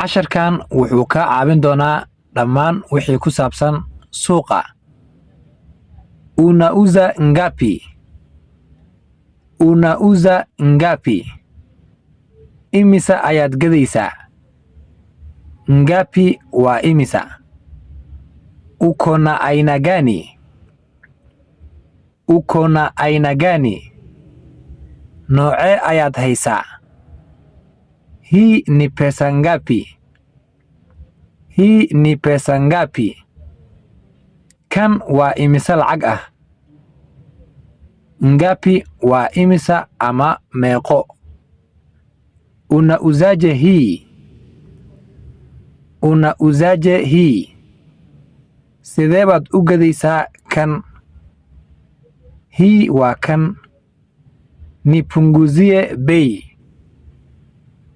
casharkan wuxuu kaa caawin doonaa dhammaan wixii ku saabsan suuqa. Unauza ngapi? Unauza ngapi? Imisa ayaad gadaysaa? Ngapi waa imisa. Uko na aina gani? Uko na aina gani? Noocee ayaad haysaa? Hii ni pesa ngapi? Hii ni pesa ngapi? Kan waa imisa lacag ah. Ngapi waa imisa ama meeqo. Unauzaje hii? Unauzaje hii? Sidee baad u gadaysaa kan? Hii waa kan. Nipunguzie bei.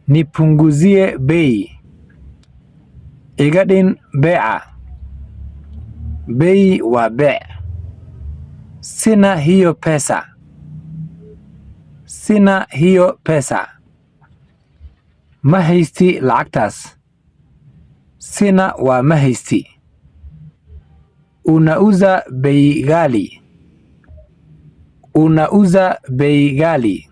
Nipunguzie bei. Iga dhin beeca. Bei waa beec. Sina hiyo pesa. Sina hiyo pesa. Ma haysti lacagtaas. Sina waa ma haysti. Unauza bei ghali. Unauza bei ghali.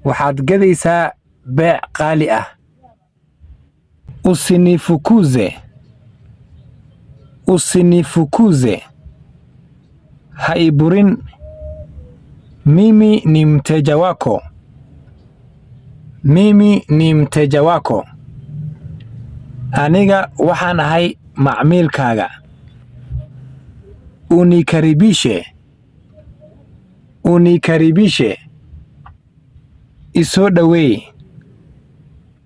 Waxaad gadaysaa beec qaali ah. Usinifukuze. Usinifukuze. Ha iburin. Mimi ni mteja wako. Mimi ni mteja wako. Aniga waxaan ahay macmiilkaaga. Unikaribishe. Unikaribishe. Isoo dhaweey.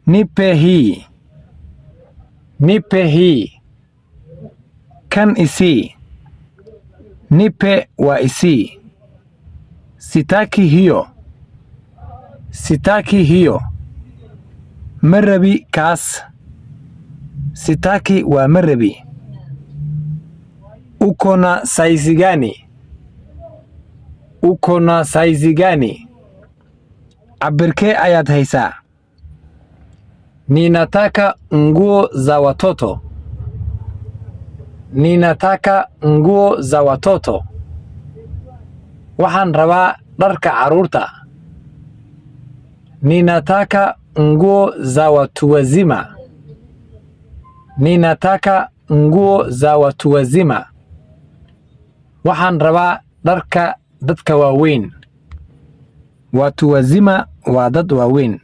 Nipe hii. Nipe hii. Kan isii. Nipe waa isii. Sitaki hiyo. Sitaki hiyo. Marabi kaas. Sitaki waa marabi. Uko na saizi gani? Uko na saizi gani? Cabirkee ayaad haysaa? Ninataka nguo za watoto. Ninataka nguo za watoto. Waxaan rabaa dharka carruurta. Ninataka nguo za watu wazima. Ninataka nguo za watu wazima. Waxaan rabaa dharka dadka waaweyn. Watu wazima waa dad waaweyn.